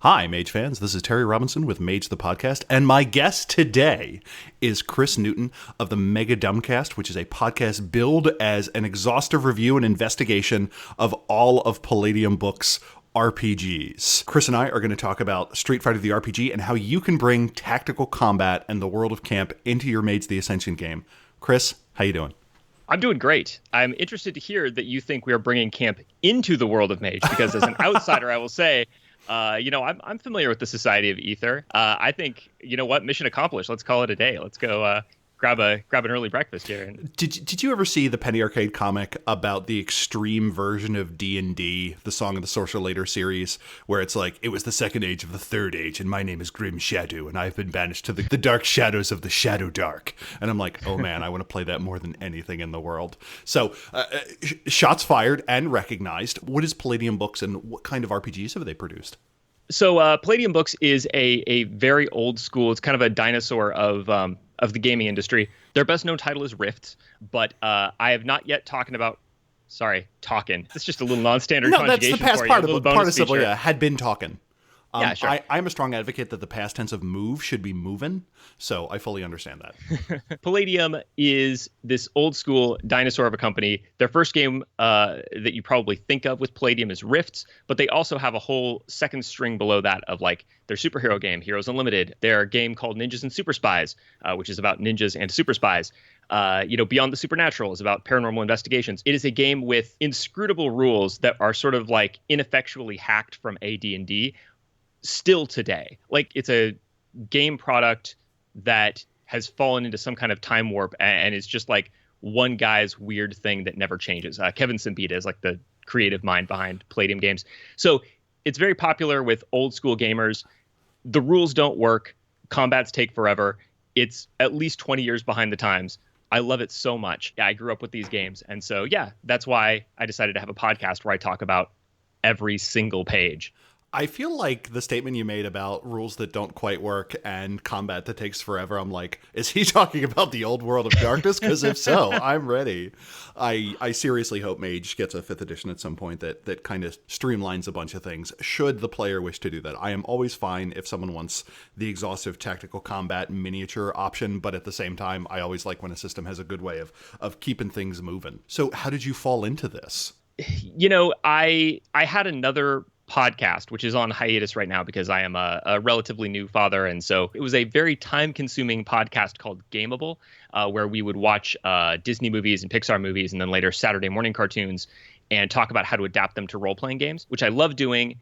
Hi, Mage fans. This is Terry Robinson with Mage the Podcast, and my guest today is Kris Newton of the MegaDumbCast, which is a podcast billed as an exhaustive review and investigation of all of Palladium books' RPGs. Kris and I are going to talk about Street Fighter the RPG and how you can bring tactical combat and the world of camp into your Mage the Ascension game. Kris, how you doing? I'm doing great. I'm interested to hear that you think we are bringing camp into the world of Mage, because as an outsider, I will say, I'm familiar with the Society of Ether. I think, you know what, mission accomplished. Let's call it a day. Let's go grab an early breakfast here. Did you ever see the Penny Arcade comic about the extreme version of D&D, the Song of the Sorcerer Later series, where it's like, it was the second age of the third age, and my name is Grim Shadow, and I've been banished to the dark shadows of the Shadow Dark. And I'm like, oh man, I want to play that more than anything in the world. So, shots fired and recognized. What is Palladium Books, and what kind of RPGs have they produced? So Palladium Books is a very old school, it's kind of a dinosaur of the gaming industry. Their best known title is Rift, but I have not yet talking. It's just a little non-standard conjugation. No, that's the past for part you, of the participle. Yeah, had been talking. Yeah, sure. I'm a strong advocate that the past tense of move should be movin', so I fully understand that. Palladium is this old school dinosaur of a company. Their first game that you probably think of with Palladium is Rifts, but they also have a whole second string below that of like their superhero game, Heroes Unlimited, their game called Ninjas and Super Spies, which is about ninjas and super spies. Beyond the Supernatural is about paranormal investigations. It is a game with inscrutable rules that are sort of like ineffectually hacked from AD&D still today. Like, it's a game product that has fallen into some kind of time warp and is just like one guy's weird thing that never changes. Kevin Simbita is like the creative mind behind Palladium games. So it's very popular with old school gamers. The rules don't work. Combats take forever. It's at least 20 years behind the times. I love it so much. I grew up with these games. And so, yeah, that's why I decided to have a podcast where I talk about every single page. I feel like the statement you made about rules that don't quite work and combat that takes forever, I'm like, is he talking about the old world of darkness? Because if so, I'm ready. I seriously hope Mage gets a 5th edition at some point that kind of streamlines a bunch of things, should the player wish to do that. I am always fine if someone wants the exhaustive tactical combat miniature option, but at the same time, I always like when a system has a good way of keeping things moving. So how did you fall into this? You know, I had another podcast, which is on hiatus right now because I am a relatively new father. And so it was a very time-consuming podcast called Gameable, where we would watch Disney movies and Pixar movies and then later Saturday morning cartoons and talk about how to adapt them to role-playing games, which I love doing.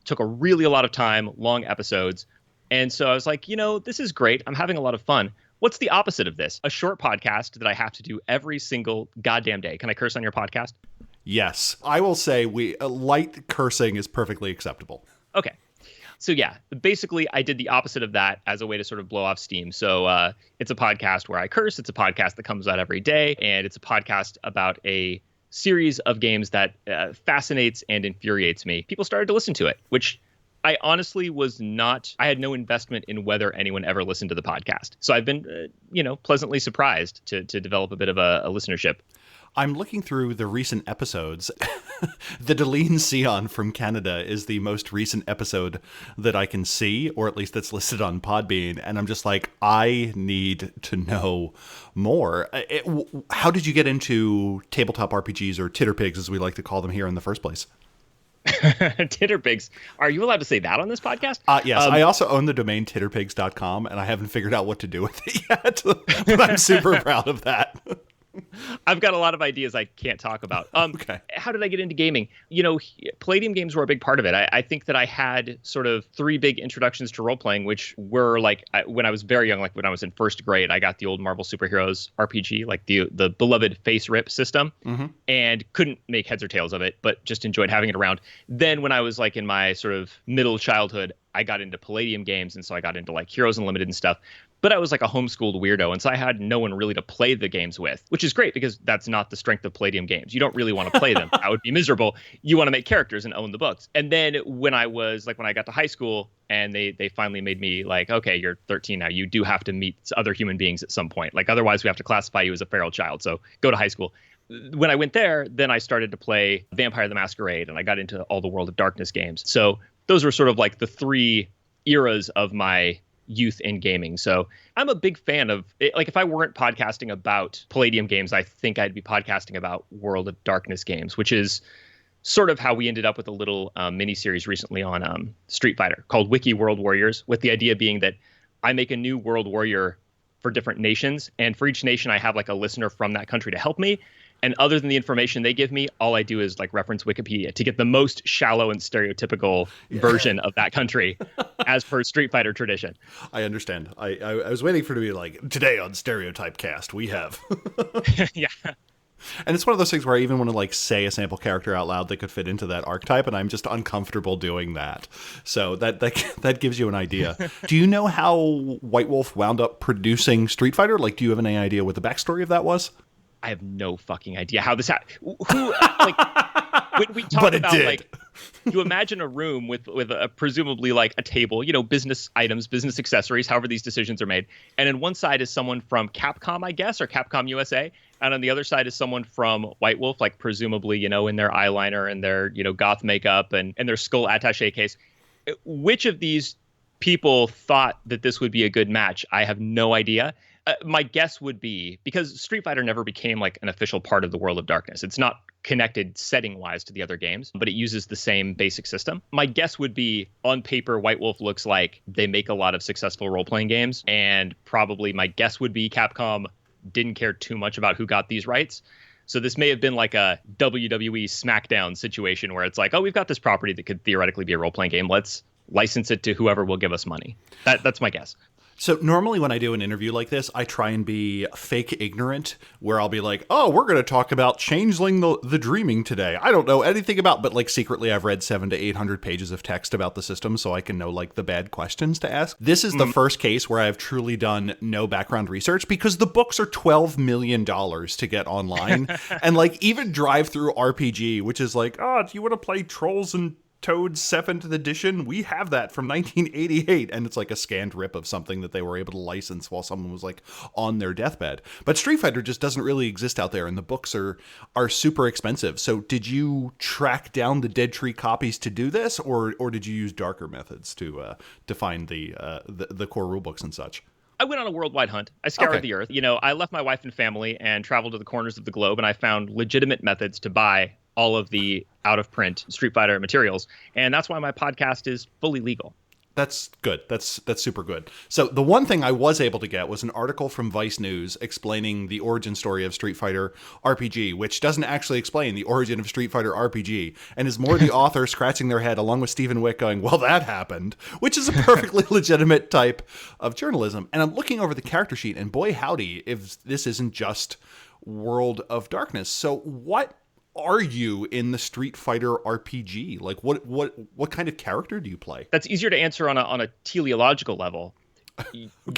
Took a lot of time, long episodes. And so I was like, this is great. I'm having a lot of fun. What's the opposite of this? A short podcast that I have to do every single goddamn day. Can I curse on your podcast? Yes, I will say light cursing is perfectly acceptable. Okay. So yeah, basically I did the opposite of that as a way to sort of blow off steam. So it's a podcast where I curse. It's a podcast that comes out every day. And it's a podcast about a series of games that fascinates and infuriates me. People started to listen to it, which I honestly I had no investment in whether anyone ever listened to the podcast. So I've been, pleasantly surprised to develop a bit of a listenership. I'm looking through the recent episodes. The Deline Sion from Canada is the most recent episode that I can see, or at least that's listed on Podbean. And I'm just like, I need to know more. How did you get into tabletop RPGs, or titterpigs, as we like to call them here, in the first place? Titterpigs. Are you allowed to say that on this podcast? Yes. I also own the domain titterpigs.com, and I haven't figured out what to do with it yet. But I'm super proud of that. I've got a lot of ideas I can't talk about. Okay. How did I get into gaming? Palladium games were a big part of it. I think that I had sort of 3 big introductions to role-playing, which were like when I was very young, like when I was in first grade, I got the old Marvel Superheroes RPG, like the beloved face rip system, and couldn't make heads or tails of it, but just enjoyed having it around. Then when I was like in my sort of middle childhood, I got into Palladium games, and so I got into like Heroes Unlimited and stuff. But I was like a homeschooled weirdo, and so I had no one really to play the games with, which is great because that's not the strength of Palladium games. You don't really want to play them. That would be miserable. You want to make characters and own the books. And then when I got to high school and they finally made me like, okay, you're 13 now. You do have to meet other human beings at some point. Like, otherwise we have to classify you as a feral child. So go to high school. When I went there, then I started to play Vampire the Masquerade, and I got into all the World of Darkness games. So those were sort of like the three eras of my youth in gaming. So I'm a big fan of it. Like if I weren't podcasting about Palladium games, I think I'd be podcasting about World of Darkness games, which is sort of how we ended up with a little mini series recently on Street Fighter called Wiki World Warriors, with the idea being that I make a new World Warrior for different nations. And for each nation, I have like a listener from that country to help me. And other than the information they give me, all I do is like reference Wikipedia to get the most shallow and stereotypical version of that country as per Street Fighter tradition. I understand. I was waiting for it to be like, today on Stereotype Cast, we have. Yeah. And it's one of those things where I even want to like say a sample character out loud that could fit into that archetype, and I'm just uncomfortable doing that. So that gives you an idea. Do you know how White Wolf wound up producing Street Fighter? Like, do you have any idea what the backstory of that was? I have no fucking idea how this happened. Who like when we talk about like you imagine a room with a presumably like a table, you know, business items, business accessories, however these decisions are made. And on one side is someone from Capcom, I guess, or Capcom USA. And on the other side is someone from White Wolf, like presumably, you know, in their eyeliner and their, you know, goth makeup and their skull attaché case. Which of these people thought that this would be a good match? I have no idea. My guess would be, because Street Fighter never became like an official part of the World of Darkness. It's not connected setting-wise to the other games, but it uses the same basic system. My guess would be, on paper, White Wolf looks like they make a lot of successful role-playing games, and probably my guess would be Capcom didn't care too much about who got these rights. So this may have been like a WWE SmackDown situation where it's like, oh, we've got this property that could theoretically be a role-playing game. Let's license it to whoever will give us money. That's my guess. So normally when I do an interview like this, I try and be fake ignorant, where I'll be like, oh, we're going to talk about Changeling the Dreaming today. I don't know anything about, but like secretly I've read 700 to 800 pages of text about the system so I can know like the bad questions to ask. This is the first case where I've truly done no background research, because the books are $12 million to get online. And like even Drive Through RPG, which is like, oh, do you want to play Trolls and Toad's 7th edition? We have that from 1988, and it's like a scanned rip of something that they were able to license while someone was like on their deathbed. But Street Fighter just doesn't really exist out there, and the books are super expensive. So did you track down the Dead Tree copies to do this, or did you use darker methods to find the core rulebooks and such? I went on a worldwide hunt. I scoured the earth. You know, I left my wife and family and traveled to the corners of the globe, and I found legitimate methods to buy all of the out-of-print Street Fighter materials. And that's why my podcast is fully legal. That's good. That's super good. So the one thing I was able to get was an article from Vice News explaining the origin story of Street Fighter RPG, which doesn't actually explain the origin of Street Fighter RPG, and is more the author scratching their head along with Stephen Wick going, well, that happened, which is a perfectly legitimate type of journalism. And I'm looking over the character sheet, and boy howdy, if this isn't just World of Darkness. So what are you in the Street Fighter RPG? Like what kind of character do you play? That's easier to answer on a teleological level.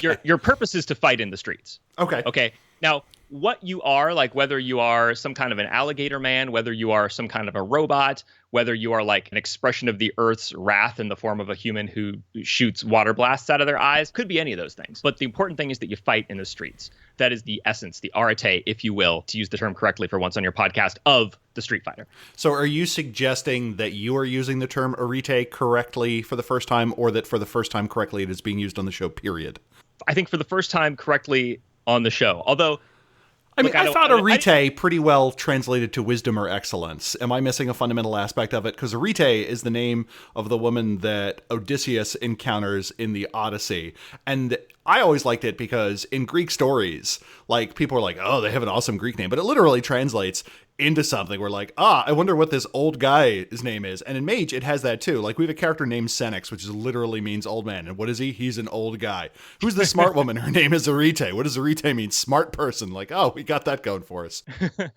Your purpose is to fight in the streets. Okay. Now, what you are, like whether you are some kind of an alligator man, whether you are some kind of a robot, whether you are like an expression of the Earth's wrath in the form of a human who shoots water blasts out of their eyes, could be any of those things. But the important thing is that you fight in the streets. That is the essence, the arete, if you will, to use the term correctly for once on your podcast, of the Street Fighter. So are you suggesting that you are using the term arete correctly for the first time, or that for the first time correctly it is being used on the show, period? I think for the first time correctly on the show. Although, I mean, I thought arete pretty well translated to wisdom or excellence. Am I missing a fundamental aspect of it? Because arete is the name of the woman that Odysseus encounters in the Odyssey. And I always liked it because in Greek stories, like people are like, oh, they have an awesome Greek name. But it literally translates into something. We're like, I wonder what this old guy's name is. And in Mage, it has that too. Like we have a character named Senex, which literally means old man. And what is he? He's an old guy. Who's the smart woman? Her name is Arete. What does Arete mean? Smart person. Like, oh, we got that going for us.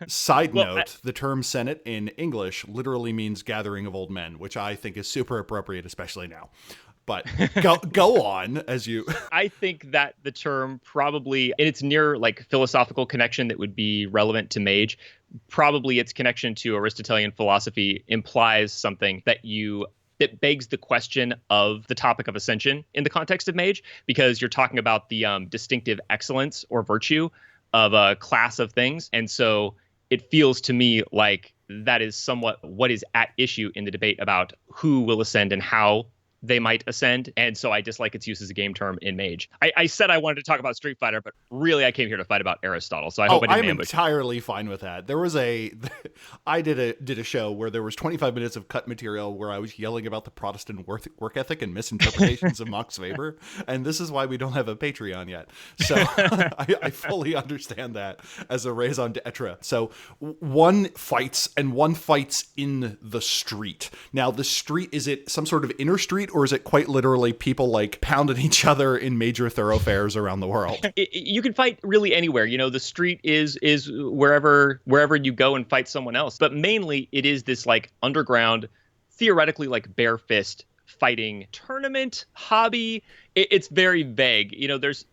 Side note, the term Senate in English literally means gathering of old men, which I think is super appropriate, especially now. But go on as you. I think that the term probably, in its near like philosophical connection that would be relevant to Mage, probably its connection to Aristotelian philosophy implies something that begs the question of the topic of ascension in the context of Mage, because you're talking about the distinctive excellence or virtue of a class of things. And so it feels to me like that is somewhat what is at issue in the debate about who will ascend and how they might ascend, and so I dislike its use as a game term in Mage. I said I wanted to talk about Street Fighter, but really I came here to fight about Aristotle, so I hope I didn't I'm ambush. entirely fine with that. There was I did a show where there was 25 minutes of cut material where I was yelling about the Protestant work ethic and misinterpretations of Max Weber, and this is why we don't have a Patreon yet. So I fully understand that as a raison d'etre. So one fights, and one fights in the street. Now, the street, is it some sort of inner street, or is it quite literally people like pounding each other in major thoroughfares around the world? You can fight really anywhere. The street is wherever you go and fight someone else. But mainly it is this like underground, theoretically like bare fist fighting tournament hobby. It's very vague.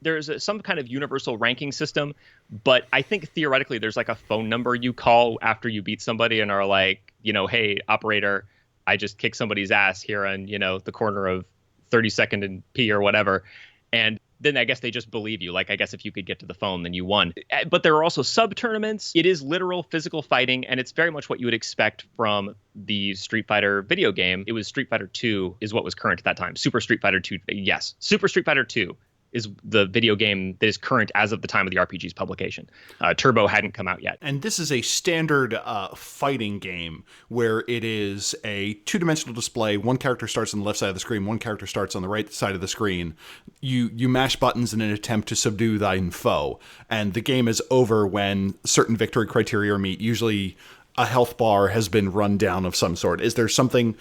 There's some kind of universal ranking system, but I think theoretically there's like a phone number you call after you beat somebody and are like, hey, operator, I just kicked somebody's ass here on, the corner of 32nd and P or whatever. And then I guess they just believe you. Like, I guess if you could get to the phone, then you won. But there are also sub-tournaments. It is literal physical fighting, and it's very much what you would expect from the Street Fighter video game. It was Street Fighter 2 is what was current at that time. Super Street Fighter 2. Yes, Super Street Fighter 2 is the video game that is current as of the time of the RPG's publication. Turbo hadn't come out yet. And this is a standard fighting game where it is a two-dimensional display. One character starts on the left side of the screen. One character starts on the right side of the screen. You mash buttons in an attempt to subdue thine foe. And the game is over when certain victory criteria are met. Usually a health bar has been run down of some sort. Is there something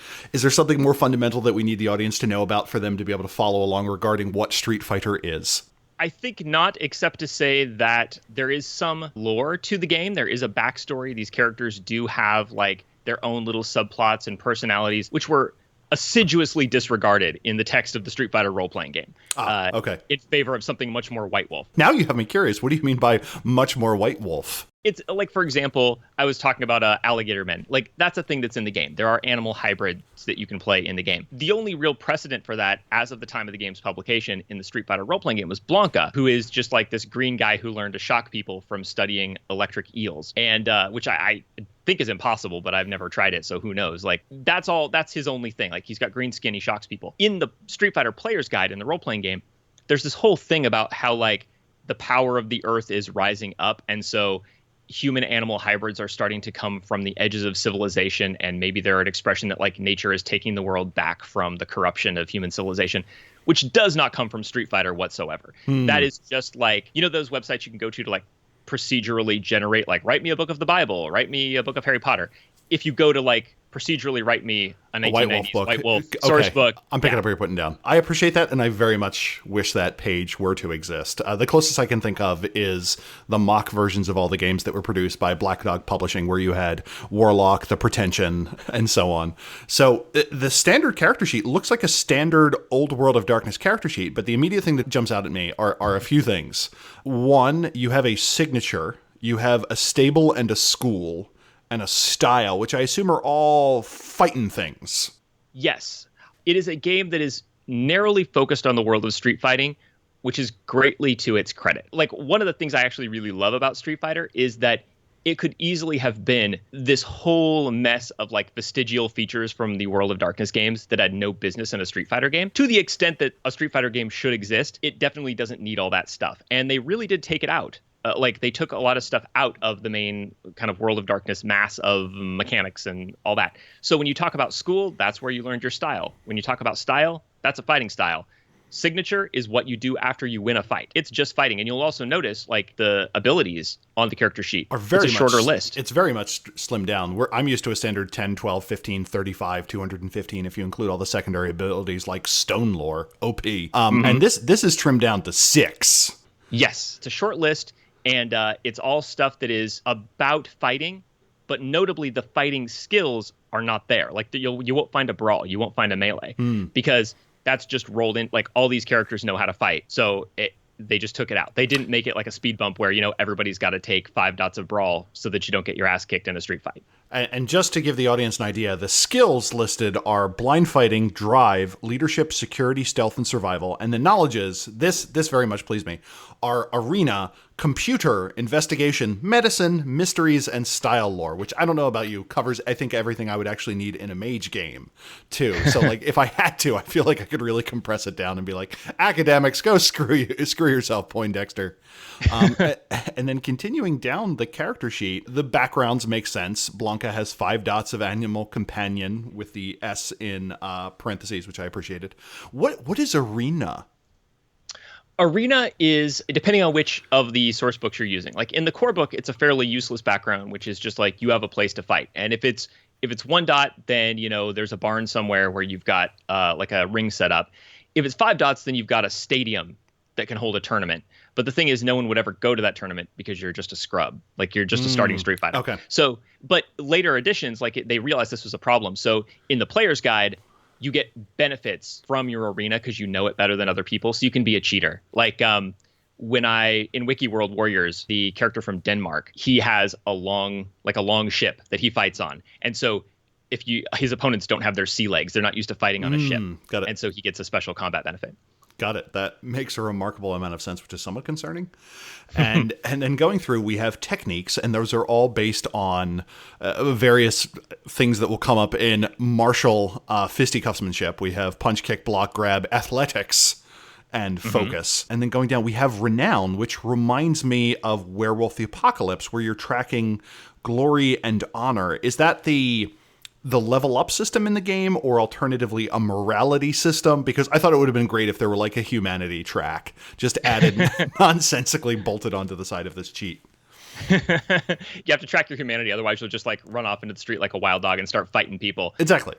more fundamental that we need the audience to know about for them to be able to follow along regarding what Street Fighter is? I think not, except to say that there is some lore to the game. There is a backstory. These characters do have like their own little subplots and personalities, which were assiduously disregarded in the text of the Street Fighter role-playing game. Okay. In favor of something much more White Wolf. Now you have me curious. What do you mean by much more White Wolf? It's like, for example, I was talking about alligator men. Like, that's a thing that's in the game. There are animal hybrids that you can play in the game. The only real precedent for that, as of the time of the game's publication in the Street Fighter role-playing game, was Blanca, who is just like this green guy who learned to shock people from studying electric eels, and which I think is impossible, but I've never tried it, so who knows? Like, that's his only thing. Like, he's got green skin, he shocks people. In the Street Fighter Player's Guide in the role-playing game, there's this whole thing about how, like, the power of the earth is rising up, and so human animal hybrids are starting to come from the edges of civilization, and maybe they're an expression that like nature is taking the world back from the corruption of human civilization, which does not come from Street Fighter whatsoever. That is just like, those websites you can go to like procedurally generate, like, write me a book of the Bible, write me a book of Harry Potter. If you go to like procedurally write me a 1990s White Wolf source book. I'm picking up what you're putting down. I appreciate that, and I very much wish that page were to exist. The closest I can think of is the mock versions of all the games that were produced by Black Dog Publishing, where you had Warlock, The Pretension, and so on. So the standard character sheet looks like a standard Old World of Darkness character sheet, but the immediate thing that jumps out at me are a few things. One, you have a signature, you have a stable and a school, and a style, which I assume are all fighting things. Yes. It is a game that is narrowly focused on the world of street fighting, which is greatly to its credit. Like, one of the things I actually really love about Street Fighter is that it could easily have been this whole mess of like vestigial features from the World of Darkness games that had no business in a Street Fighter game. To the extent that a Street Fighter game should exist, it definitely doesn't need all that stuff. And they really did take it out. They took a lot of stuff out of the main kind of World of Darkness mass of mechanics and all that. So when you talk about school, that's where you learned your style. When you talk about style, that's a fighting style. Signature is what you do after you win a fight. It's just fighting. And you'll also notice like the abilities on the character sheet are very it's a shorter list. It's very much slimmed down. I'm used to a standard 10, 12, 15, 35, 215 if you include all the secondary abilities like Stone Lore, OP. And this is trimmed down to 6. Yes, it's a short list. And it's all stuff that is about fighting, but notably the fighting skills are not there. Like you won't find a brawl, you won't find a melee, because that's just rolled in. Like all these characters know how to fight, so they just took it out. They didn't make it like a speed bump where everybody's got to take 5 dots of brawl so that you don't get your ass kicked in a street fight. And just to give the audience an idea, the skills listed are blind fighting, drive, leadership, security, stealth, and survival. And the knowledges, this very much pleased me, are arena, computer, investigation, medicine, mysteries, and style lore, which I don't know about you, covers, I think, everything I would actually need in a mage game, too. So, like, if I had to, I feel like I could really compress it down and be like, academics, go screw yourself, Poindexter. And then continuing down the character sheet, the backgrounds make sense. Blanca has 5 dots of animal companion with the S in parentheses, which I appreciated. What is arena? Arena is, depending on which of the source books you're using. Like in the core book, it's a fairly useless background, which is just like you have a place to fight. And if it's 1 dot, then there's a barn somewhere where you've got like a ring set up. If it's 5 dots, then you've got a stadium that can hold a tournament. But the thing is, no one would ever go to that tournament because you're just a scrub. Like you're just a starting Street Fighter. Okay. So, but later editions, like they realized this was a problem. So in the player's guide, you get benefits from your arena because you know it better than other people. So you can be a cheater. Like in Wiki World Warriors, the character from Denmark, he has a long ship that he fights on. And so his opponents don't have their sea legs, they're not used to fighting on a ship. Got it. And so he gets a special combat benefit. Got it. That makes a remarkable amount of sense, which is somewhat concerning. And then going through, we have techniques, and those are all based on various things that will come up in martial fisticuffsmanship. We have punch, kick, block, grab, athletics, and focus. And then going down, we have renown, which reminds me of Werewolf the Apocalypse, where you're tracking glory and honor. Is that the level up system in the game, or alternatively a morality system? Because I thought it would have been great if there were like a humanity track just added nonsensically bolted onto the side of this cheat. You have to track your humanity, otherwise you'll just like run off into the street like a wild dog and start fighting people. Exactly.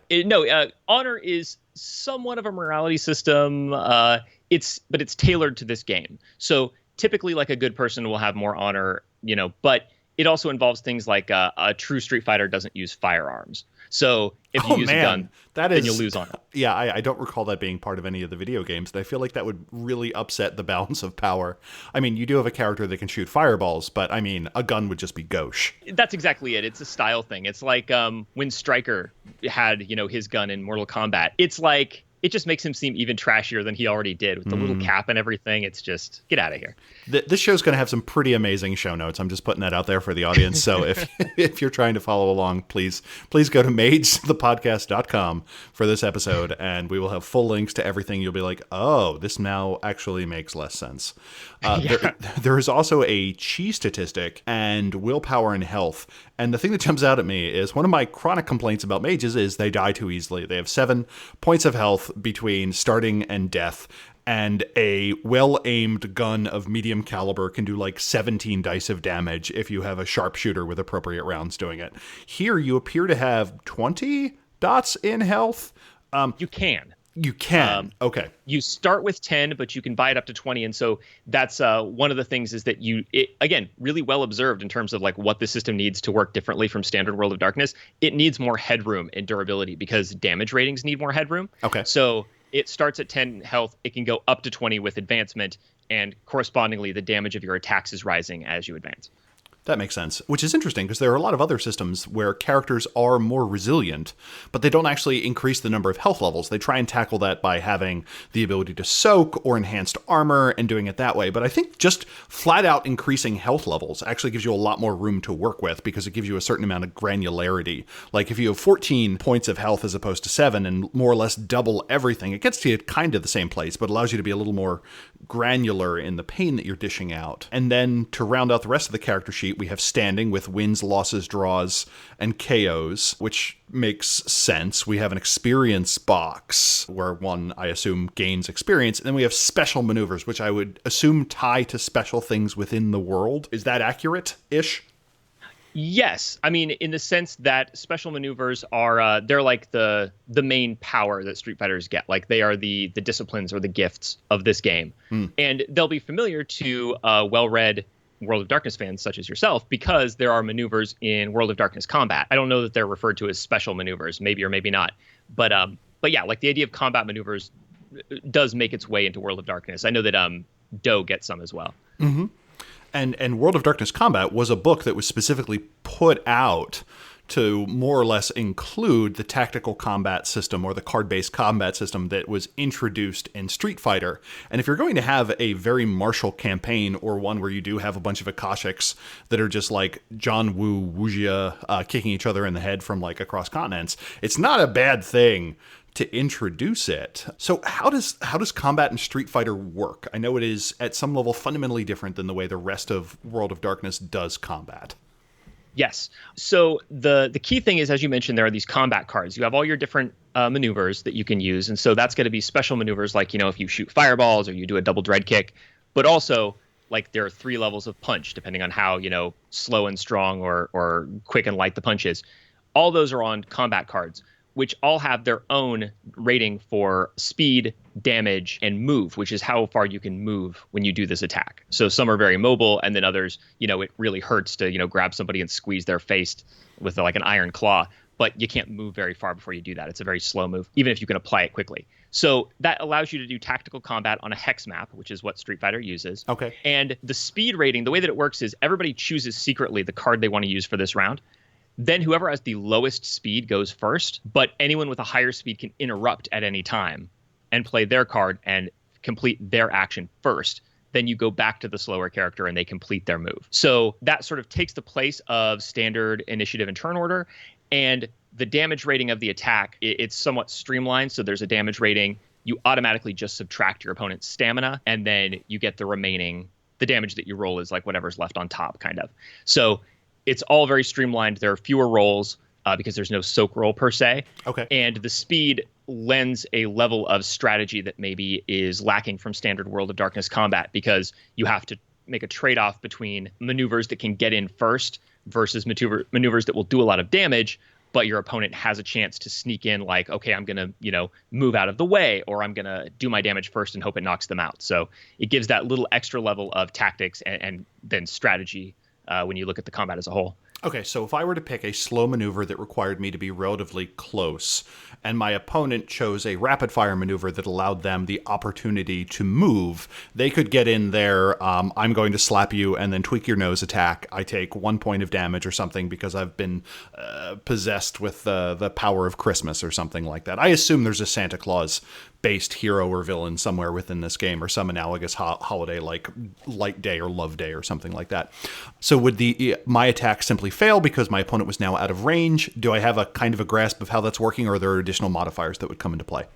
Honor is somewhat of a morality system. But it's tailored to this game. So typically, like a good person will have more honor, but it also involves things like a true Street Fighter doesn't use firearms. So if you use a gun, then you'll lose honor. Yeah, I don't recall that being part of any of the video games, and I feel like that would really upset the balance of power. I mean, you do have a character that can shoot fireballs, but I mean, a gun would just be gauche. That's exactly it. It's a style thing. It's like when Stryker had, his gun in Mortal Kombat. It's like, it just makes him seem even trashier than he already did with the little cap and everything. It's just, get out of here. This show's going to have some pretty amazing show notes. I'm just putting that out there for the audience. So if you're trying to follow along, please go to magethepodcast.com for this episode, and we will have full links to everything. You'll be like, oh, this now actually makes less sense. There is also a chi statistic and willpower and health. And the thing that jumps out at me is one of my chronic complaints about mages is they die too easily. They have 7 points of health between starting and death, and a well-aimed gun of medium caliber can do like 17 dice of damage if you have a sharpshooter with appropriate rounds doing it. Here, you appear to have 20 dots in health. You can. Okay. You start with 10, but you can buy it up to 20. And so that's one of the things is that again, really well observed in terms of like what the system needs to work differently from standard World of Darkness. It needs more headroom and durability because damage ratings need more headroom. Okay. So it starts at 10 health. It can go up to 20 with advancement, and correspondingly, the damage of your attacks is rising as you advance. That makes sense, which is interesting because there are a lot of other systems where characters are more resilient, but they don't actually increase the number of health levels. They try and tackle that by having the ability to soak or enhanced armor and doing it that way. But I think just flat out increasing health levels actually gives you a lot more room to work with because it gives you a certain amount of granularity. Like if you have 14 points of health as opposed to 7 and more or less double everything, it gets to you kind of the same place, but allows you to be a little more granular in the pain that you're dishing out. And then to round out the rest of the character sheet, we have standing with wins, losses, draws, and KOs, which makes sense. We have an experience box where one, I assume, gains experience. And then we have special maneuvers, which I would assume tie to special things within the world. Is that accurate-ish? Yes. I mean, in the sense that special maneuvers are, they're like the main power that Street Fighters get. Like they are the disciplines or the gifts of this game. And they'll be familiar to well-read World of Darkness fans such as yourself because there are maneuvers in World of Darkness combat. I don't know that they're referred to as special maneuvers, maybe or maybe not. But yeah, like the idea of combat maneuvers does make its way into World of Darkness. I know that Doe gets some as well. Mm-hmm. And World of Darkness Combat was a book that was specifically put out to more or less include the tactical combat system or the card-based combat system that was introduced in Street Fighter. And if you're going to have a very martial campaign, or one where you do have a bunch of Akashics that are just like John Woo Wuxia kicking each other in the head from like across continents, it's not a bad thing to introduce it. So how does combat in Street Fighter work? I know it is at some level fundamentally different than the way the rest of World of Darkness does combat. Yes. So the key thing is, as you mentioned, there are these combat cards. You have all your different maneuvers that you can use. And so that's going to be special maneuvers like, if you shoot fireballs or you do a double dread kick. But also, like, there are 3 levels of punch, depending on how, slow and strong or quick and light the punch is. All those are on combat cards, which all have their own rating for speed, damage, and move, which is how far you can move when you do this attack. So some are very mobile, and then others, it really hurts to, grab somebody and squeeze their face with like an iron claw. But you can't move very far before you do that. It's a very slow move, even if you can apply it quickly. So that allows you to do tactical combat on a hex map, which is what Street Fighter uses. Okay. And the speed rating, the way that it works is everybody chooses secretly the card they want to use for this round. Then whoever has the lowest speed goes first, but anyone with a higher speed can interrupt at any time and play their card and complete their action first. Then you go back to the slower character and they complete their move. So that sort of takes the place of standard initiative and turn order. And the damage rating of the attack, it's somewhat streamlined. So there's a damage rating. You automatically just subtract your opponent's stamina, and then you get the damage that you roll is like whatever's left on top, kind of. So it's all very streamlined. There are fewer rolls because there's no soak roll per se. Okay. And the speed lends a level of strategy that maybe is lacking from standard World of Darkness combat, because you have to make a trade-off between maneuvers that can get in first versus maneuvers that will do a lot of damage, but your opponent has a chance to sneak in like, okay, I'm going to, move out of the way, or I'm going to do my damage first and hope it knocks them out. So it gives that little extra level of tactics and then strategy when you look at the combat as a whole. Okay, so if I were to pick a slow maneuver that required me to be relatively close, and my opponent chose a rapid-fire maneuver that allowed them the opportunity to move, they could get in there, I'm going to slap you and then tweak your nose attack. I take 1 point of damage or something because I've been possessed with the power of Christmas or something like that. I assume there's a Santa Claus-based hero or villain somewhere within this game, or some analogous holiday like Light Day or Love Day or something like that. So would my attack simply fail because my opponent was now out of range? Do I have a kind of a grasp of how that's working, or are there additional modifiers that would come into play?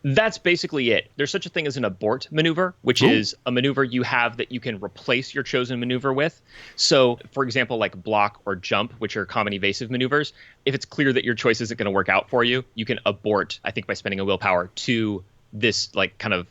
That's basically it. There's such a thing as an abort maneuver, which is a maneuver you have that you can replace your chosen maneuver with. So, for example, like block or jump, which are common evasive maneuvers, if it's clear that your choice isn't going to work out for you, you can abort, I think by spending a willpower, to this like kind of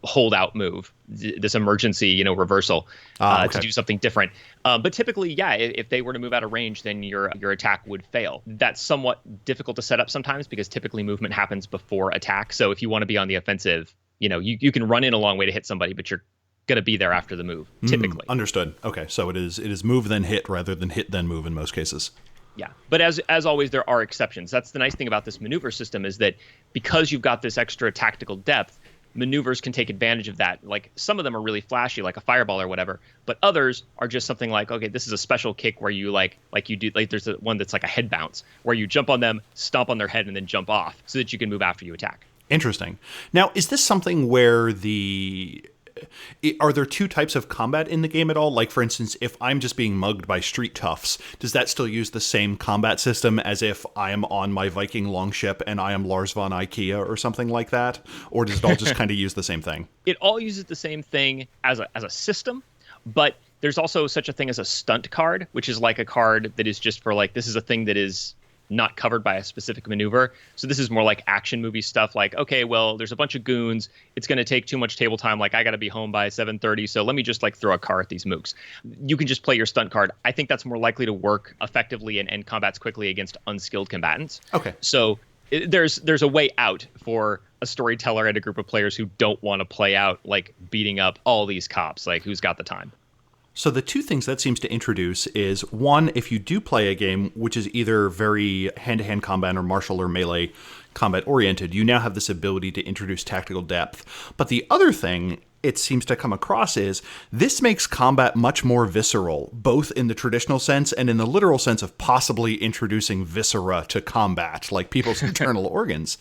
holdout move, this emergency, reversal to do something different. But typically, if they were to move out of range, then your attack would fail. That's somewhat difficult to set up sometimes because typically movement happens before attack. So if you want to be on the offensive, you can run in a long way to hit somebody, but you're going to be there after the move, typically. Understood. Okay, so it is move then hit rather than hit then move in most cases. Yeah, but as always, there are exceptions. That's the nice thing about this maneuver system, is that because you've got this extra tactical depth, maneuvers can take advantage of that. Like some of them are really flashy, like a fireball or whatever, but others are just something like, okay, this is a special kick where you like you do, like there's one that's like a head bounce where you jump on them, stomp on their head, and then jump off so that you can move after you attack. Interesting. Now, is this something where are there 2 types of combat in the game at all? Like, for instance, if I'm just being mugged by street toughs, does that still use the same combat system as if I am on my Viking longship and I am Lars von Ikea or something like that? Or does it all just kind of use the same thing? It all uses the same thing as a system, but there's also such a thing as a stunt card, which is like a card that is just for like, this is a thing that is not covered by a specific maneuver. So this is more like action movie stuff, like, okay, well, there's a bunch of goons. It's going to take too much table time. Like, I got to be home by 7:30. So let me just like throw a car at these mooks. You can just play your stunt card. I think that's more likely to work effectively and end combats quickly against unskilled combatants. Okay. So there's a way out for a storyteller and a group of players who don't want to play out like beating up all these cops. Like, who's got the time? So the 2 things that seems to introduce is, one, if you do play a game which is either very hand-to-hand combat or martial or melee combat oriented, you now have this ability to introduce tactical depth. But the other thing it seems to come across is this makes combat much more visceral, both in the traditional sense and in the literal sense of possibly introducing viscera to combat, like people's internal organs.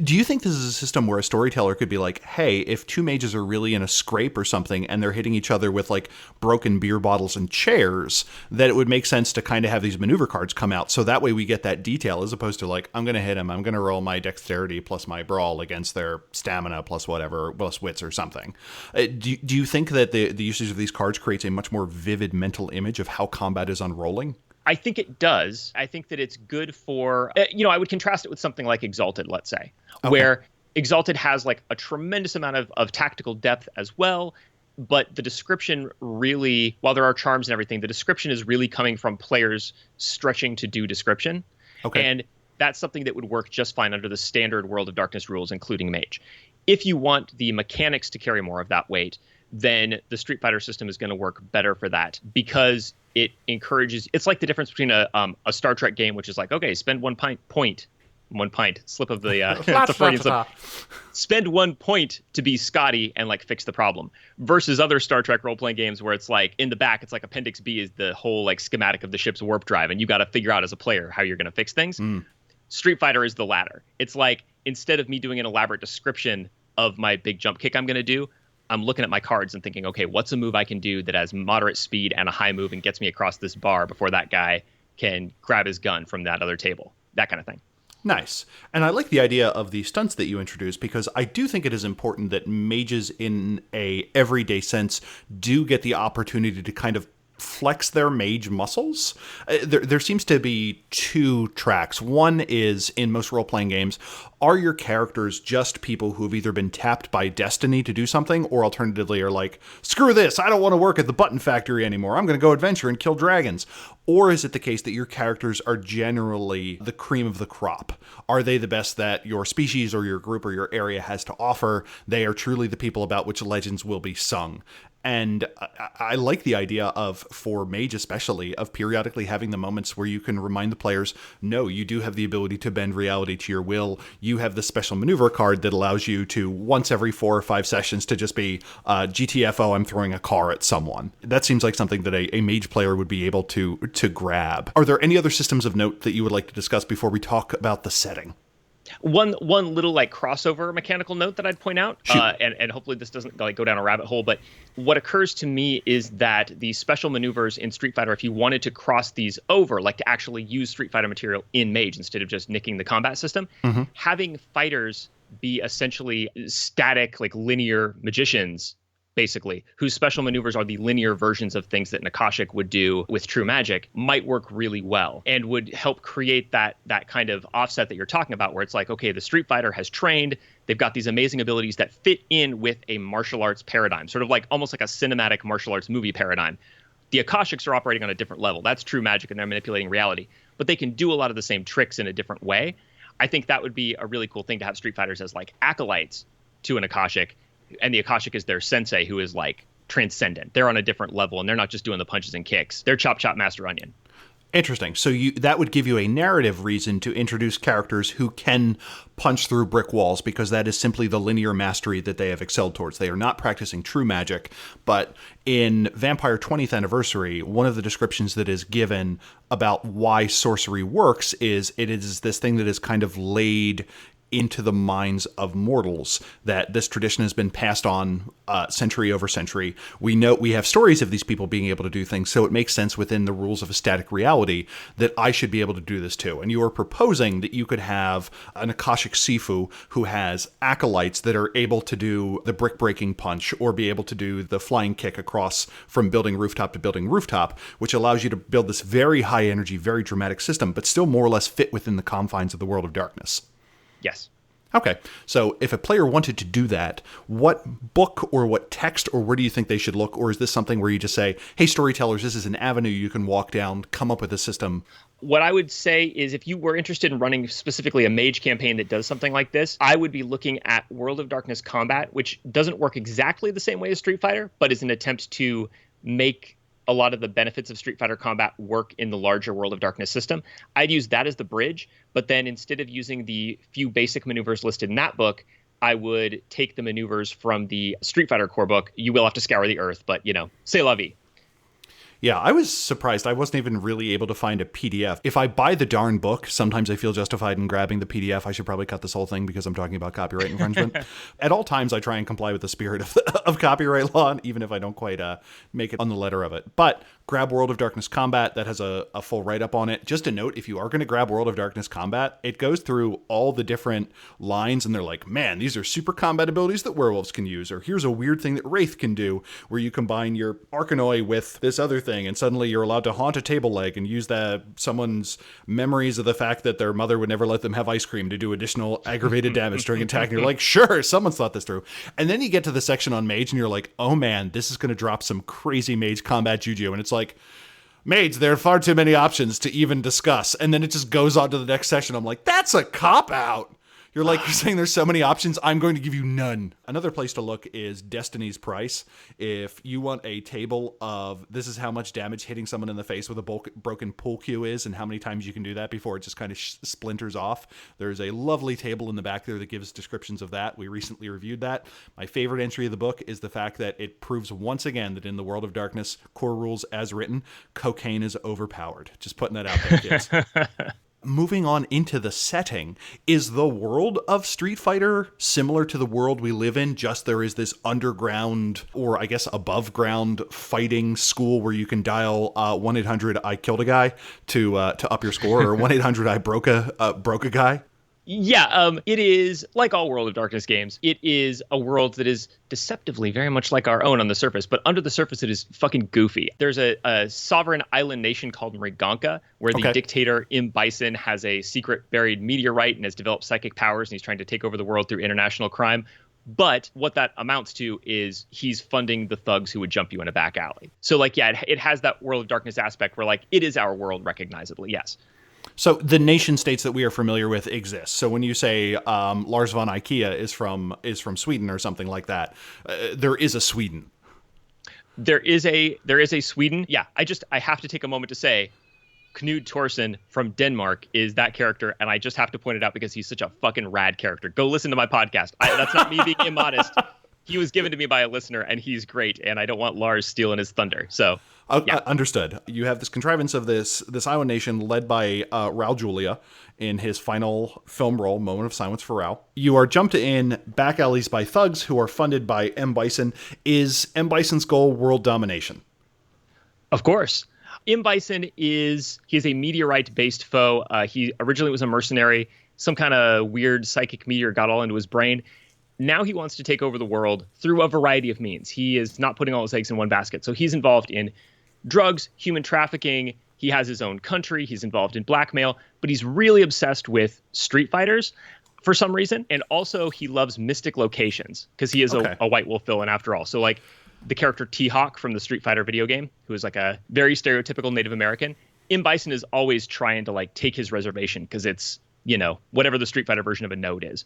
Do you think this is a system where a storyteller could be like, hey, if two mages are really in a scrape or something and they're hitting each other with like broken beer bottles and chairs, that it would make sense to kind of have these maneuver cards come out so that way we get that detail as opposed to like, I'm going to hit him, I'm going to roll my dexterity plus my brawl against their stamina plus whatever, plus wits or something. Do you think that the usage of these cards creates a much more vivid mental image of how combat is unrolling? I think it does. I think that it's good for, I would contrast it with something like Exalted, let's say, where Exalted has like a tremendous amount of tactical depth as well. But the description really, while there are charms and everything, the description is really coming from players stretching to do description. Okay. And that's something that would work just fine under the standard World of Darkness rules, including Mage. If you want the mechanics to carry more of that weight, then the Street Fighter system is going to work better for that because it encourages. It's like the difference between a Star Trek game, which is like, okay, spend 1 point, slip of the spend 1 point to be Scotty and like fix the problem, versus other Star Trek role playing games where it's like in the back, it's like Appendix B is the whole like schematic of the ship's warp drive, and you got to figure out as a player how you're going to fix things. Street Fighter is the latter. It's like instead of me doing an elaborate description of my big jump kick I'm going to do, I'm looking at my cards and thinking, okay, what's a move I can do that has moderate speed and a high move and gets me across this bar before that guy can grab his gun from that other table? That kind of thing. Nice. And I like the idea of the stunts that you introduced because I do think it is important that mages in a everyday sense do get the opportunity to kind of flex their mage muscles. There seems to be two tracks. One is, in most role-playing games, are your characters just people who have either been tapped by destiny to do something, or alternatively are like, screw this, I don't want to work at the button factory anymore, I'm going to go adventure and kill dragons? Or is it the case that your characters are generally the cream of the crop? Are they the best that your species or your group or your area has to offer? They are truly the people about which legends will be sung. And I like the idea of, for Mage especially, of periodically having the moments where you can remind the players, no, you do have the ability to bend reality to your will. You have the special maneuver card that allows you to, once every 4 or 5 sessions, to just be, GTFO, I'm throwing a car at someone. That seems like something that a Mage player would be able to grab. Are there any other systems of note that you would like to discuss before we talk about the setting? One little like crossover mechanical note that I'd point out, and hopefully this doesn't like go down a rabbit hole, but what occurs to me is that the special maneuvers in Street Fighter, if you wanted to cross these over, like to actually use Street Fighter material in Mage instead of just nicking the combat system, having fighters be essentially static, like linear magicians, basically, whose special maneuvers are the linear versions of things that an Akashic would do with true magic, might work really well and would help create that kind of offset that you're talking about, where it's like, okay, the Street Fighter has trained, they've got these amazing abilities that fit in with a martial arts paradigm, sort of like almost like a cinematic martial arts movie paradigm. The Akashics are operating on a different level. That's true magic, and they're manipulating reality, but they can do a lot of the same tricks in a different way. I think that would be a really cool thing to have Street Fighters as like acolytes to an Akashic, and the Akashic is their sensei, who is like transcendent. They're on a different level, and they're not just doing the punches and kicks. They're Chop Chop Master Onion. Interesting. So that would give you a narrative reason to introduce characters who can punch through brick walls, because that is simply the linear mastery that they have excelled towards. They are not practicing true magic, but in Vampire 20th Anniversary, one of the descriptions that is given about why sorcery works is it is this thing that is kind of laid into the minds of mortals, that this tradition has been passed on century over century. We know we have stories of these people being able to do things, so it makes sense within the rules of a static reality that I should be able to do this too. And you are proposing that you could have an Akashic Sifu who has acolytes that are able to do the brick-breaking punch or be able to do the flying kick across from building rooftop to building rooftop, which allows you to build this very high-energy, very dramatic system, but still more or less fit within the confines of the World of Darkness. Yes. Okay, so if a player wanted to do that, what book or what text or where do you think they should look? Or is this something where you just say, hey, storytellers, this is an avenue you can walk down, come up with a system? What I would say is if you were interested in running specifically a Mage campaign that does something like this, I would be looking at World of Darkness Combat, which doesn't work exactly the same way as Street Fighter, but is an attempt to make a lot of the benefits of Street Fighter Combat work in the larger World of Darkness system. I'd use that as the bridge, but then instead of using the few basic maneuvers listed in that book, I would take the maneuvers from the Street Fighter core book. You will have to scour the earth, but, c'est la vie. Yeah, I was surprised. I wasn't even really able to find a PDF. If I buy the darn book, sometimes I feel justified in grabbing the PDF. I should probably cut this whole thing because I'm talking about copyright infringement. At all times, I try and comply with the spirit of copyright law, even if I don't quite make it on the letter of it. But grab World of Darkness Combat. That has a full write-up on it. Just a note, if you are going to grab World of Darkness Combat, it goes through all the different lines, and they're like, man, these are super combat abilities that werewolves can use, or here's a weird thing that Wraith can do, where you combine your Arcanoi with this other thing, and suddenly you're allowed to haunt a table leg and use someone's memories of the fact that their mother would never let them have ice cream to do additional aggravated damage during attack. And you're like, sure, someone's thought this through. And then you get to the section on Mage, and you're like, oh man, this is going to drop some crazy Mage combat juju. And it's like, Mage, there are far too many options to even discuss. And then it just goes on to the next session. I'm like, that's a cop-out. You're saying there's so many options, I'm going to give you none. Another place to look is Destiny's Price. If you want a table of this is how much damage hitting someone in the face with a broken pool cue is and how many times you can do that before it just kind of splinters off, there's a lovely table in the back there that gives descriptions of that. We recently reviewed that. My favorite entry of the book is the fact that it proves once again that in the World of Darkness core rules as written, cocaine is overpowered. Just putting that out there, kids. Moving on into the setting, is the world of Street Fighter similar to the world we live in, just there is this underground, or I guess above ground fighting school where you can dial 1-800-I killed a guy to up your score, or 1-800-I broke a guy? Yeah, it is like all World of Darkness games. It is a world that is deceptively very much like our own on the surface, but under the surface, it is fucking goofy. There's a sovereign island nation called Mriganka, where the dictator M. Bison has a secret buried meteorite and has developed psychic powers, and he's trying to take over the world through international crime. But what that amounts to is he's funding the thugs who would jump you in a back alley. So, it has that World of Darkness aspect where, it is our world recognizably, yes. So the nation states that we are familiar with exist. So when you say Lars von Ikea is from Sweden or something like that, there is a Sweden. There is a Sweden. Yeah, I have to take a moment to say Knud Thorsen from Denmark is that character, and I just have to point it out because he's such a fucking rad character. Go listen to my podcast. That's not me being immodest. He was given to me by a listener, and he's great, and I don't want Lars stealing his thunder. So, yeah. Understood. You have this contrivance of this island nation led by Raul Julia in his final film role, Moment of Silence for Raul. You are jumped in back alleys by thugs who are funded by M. Bison. Is M. Bison's goal world domination? Of course. M. Bison he's a meteorite-based foe. He originally was a mercenary. Some kind of weird psychic meteor got all into his brain. Now he wants to take over the world through a variety of means. He is not putting all his eggs in one basket. So he's involved in drugs, human trafficking. He has his own country. He's involved in blackmail. But he's really obsessed with Street Fighters for some reason. And also he loves mystic locations because he is a white wolf villain after all. So the character T-Hawk from the Street Fighter video game, who is a very stereotypical Native American, M. Bison is always trying to take his reservation because it's, whatever the Street Fighter version of a node is.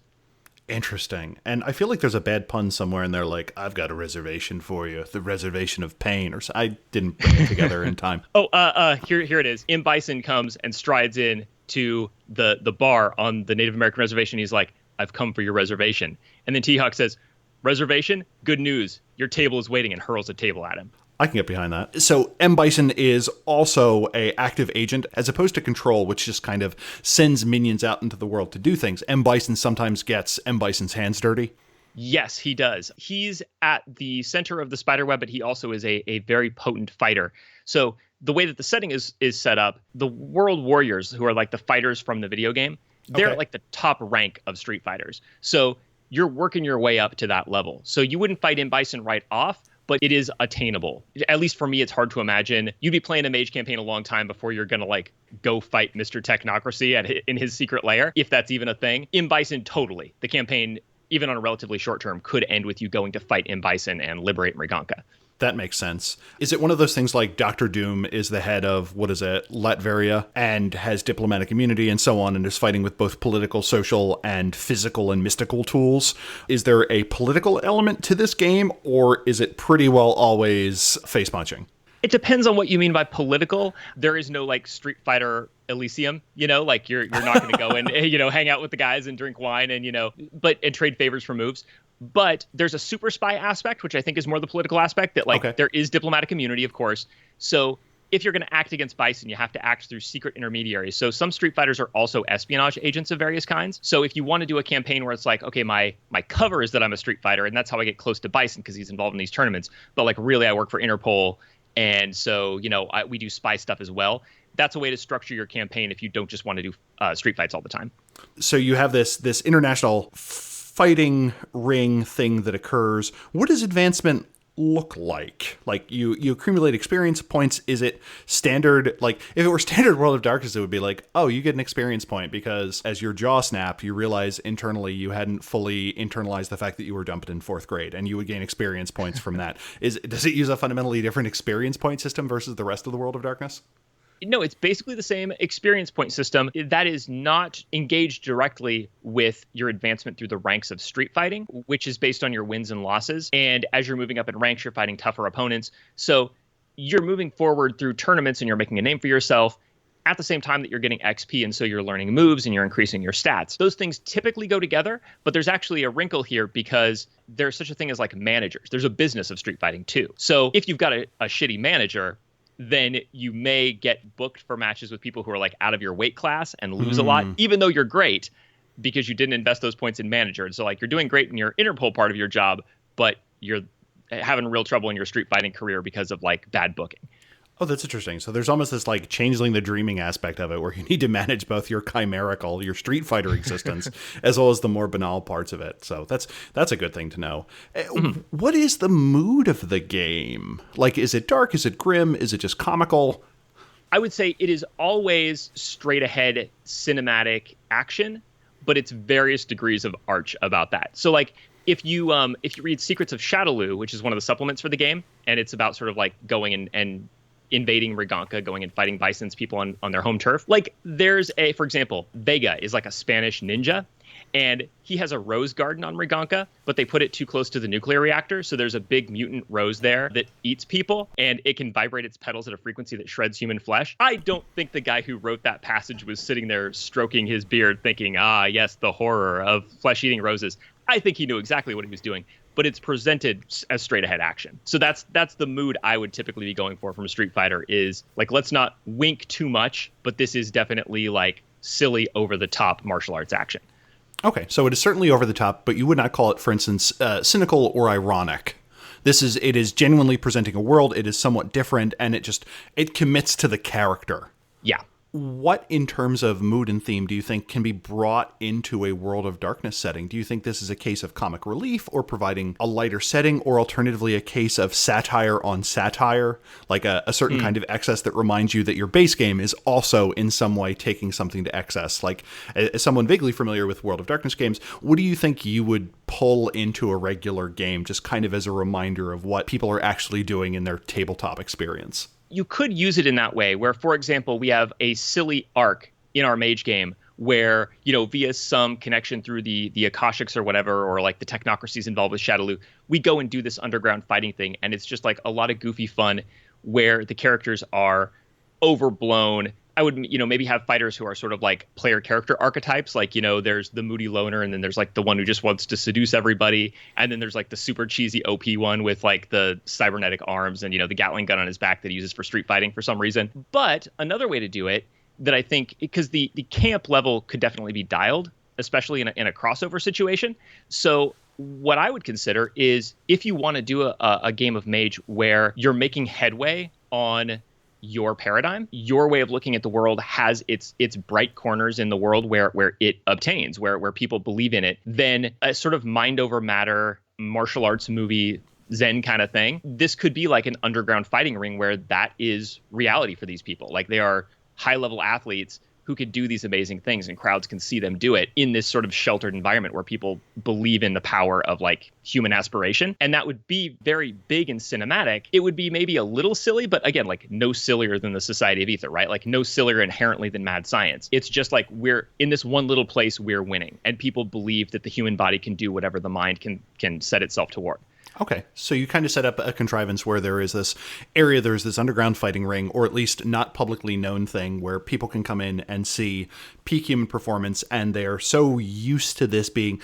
Interesting. And I feel like there's a bad pun somewhere in there, I've got a reservation for you, the reservation of pain, or I didn't bring it together in time. Here it is. M. Bison comes and strides in to the bar on the Native American reservation. He's like, I've come for your reservation. And then T-Hawk says, reservation? Good news. Your table is waiting, and hurls a table at him. I can get behind that. So M. Bison is also a active agent, as opposed to Control, which just kind of sends minions out into the world to do things. M. Bison sometimes gets M. Bison's hands dirty. Yes, he does. He's at the center of the spiderweb, but he also is a very potent fighter. So the way that the setting is set up, the World Warriors, who are the fighters from the video game, they're the top rank of Street Fighters. So you're working your way up to that level. So you wouldn't fight M. Bison right off, but it is attainable. At least for me, it's hard to imagine. You'd be playing a Mage campaign a long time before you're going to go fight Mr. Technocracy in his secret lair, if that's even a thing. M. Bison, totally. The campaign, even on a relatively short term, could end with you going to fight M. Bison and liberate Mriganka. That makes sense. Is it one of those things like Dr. Doom is the head of, Latveria, and has diplomatic immunity and so on, and is fighting with both political, social, and physical and mystical tools? Is there a political element to this game, or is it pretty well always face punching? It depends on what you mean by political. There is no Street Fighter Elysium, like you're not going to go and, hang out with the guys and drink wine and, and trade favors for moves. But there's a super spy aspect, which I think is more the political aspect, that there is diplomatic immunity, of course. So if you're going to act against Bison, you have to act through secret intermediaries. So some Street Fighters are also espionage agents of various kinds. So if you want to do a campaign where it's like, okay, my cover is that I'm a Street Fighter, and that's how I get close to Bison because he's involved in these tournaments. But really, I work for Interpol, and so we do spy stuff as well. That's a way to structure your campaign if you don't just want to do street fights all the time. So you have this international fighting ring thing that occurs. What does advancement look like? Like you accumulate experience points. Is it standard? Like if it were standard World of Darkness, it would be like, oh, you get an experience point because as your jaw snapped, you realize internally you hadn't fully internalized the fact that you were dumped in 4th grade, and you would gain experience points from that. Does it use a fundamentally different experience point system versus the rest of the World of Darkness? No, it's basically the same experience point system that is not engaged directly with your advancement through the ranks of street fighting, which is based on your wins and losses. And as you're moving up in ranks, you're fighting tougher opponents. So you're moving forward through tournaments and you're making a name for yourself at the same time that you're getting XP. And so you're learning moves and you're increasing your stats. Those things typically go together, but there's actually a wrinkle here because there's such a thing as managers. There's a business of street fighting too. So if you've got a shitty manager, then you may get booked for matches with people who are out of your weight class and lose a lot, even though you're great because you didn't invest those points in manager. And so you're doing great in your Interpol part of your job, but you're having real trouble in your street fighting career because of bad booking. Oh, that's interesting. So there's almost this changeling the dreaming aspect of it where you need to manage both your chimerical, your Street Fighter existence, as well as the more banal parts of it. So that's a good thing to know. What is the mood of the game? Is it dark? Is it grim? Is it just comical? I would say it is always straight ahead cinematic action, but it's various degrees of arch about that. So if you read Secrets of Shadowloo, which is one of the supplements for the game, and it's about sort of going and invading Riganka, going and fighting Bison's people on their home turf. There's for example, Vega is a Spanish ninja, and he has a rose garden on Riganka, but they put it too close to the nuclear reactor, so there's a big mutant rose there that eats people, and it can vibrate its petals at a frequency that shreds human flesh. I don't think the guy who wrote that passage was sitting there stroking his beard thinking, yes, the horror of flesh-eating roses. I think he knew exactly what he was doing, but it's presented as straight ahead action. So that's the mood I would typically be going for from a Street Fighter is let's not wink too much, but this is definitely silly over the top martial arts action. Okay, so it is certainly over the top, but you would not call it, for instance, cynical or ironic. It is genuinely presenting a world. It is somewhat different, and it commits to the character. Yeah. What, in terms of mood and theme, do you think can be brought into a World of Darkness setting? Do you think this is a case of comic relief or providing a lighter setting, or alternatively a case of satire on satire, a certain kind of excess that reminds you that your base game is also in some way taking something to excess? As someone vaguely familiar with World of Darkness games, what do you think you would pull into a regular game just kind of as a reminder of what people are actually doing in their tabletop experience? You could use it in that way where, for example, we have a silly arc in our mage game where, via some connection through the Akashics or whatever, or the technocracies involved with Shadowloo, we go and do this underground fighting thing. And it's just a lot of goofy fun where the characters are overblown. I would, maybe have fighters who are sort of player character archetypes. There's the moody loner, and then there's the one who just wants to seduce everybody. And then there's the super cheesy OP one with the cybernetic arms and, the Gatling gun on his back that he uses for street fighting for some reason. But another way to do it that I think, because the camp level could definitely be dialed, especially in a crossover situation. So what I would consider is if you want to do a game of Mage where you're making headway on your paradigm, your way of looking at the world has its bright corners in the world where it obtains, where people believe in it, then a sort of mind over matter martial arts movie Zen kind of thing. This could be an underground fighting ring where that is reality for these people. They are high level athletes who could do these amazing things, and crowds can see them do it in this sort of sheltered environment where people believe in the power of human aspiration. And that would be very big and cinematic. It would be maybe a little silly, but again, no sillier than the Society of Ether, right? No sillier inherently than mad science. It's just we're in this one little place, we're winning, and people believe that the human body can do whatever the mind can set itself toward. Okay, so you kind of set up a contrivance where there is this area, there's this underground fighting ring, or at least not publicly known thing, where people can come in and see peak human performance, and they are so used to this being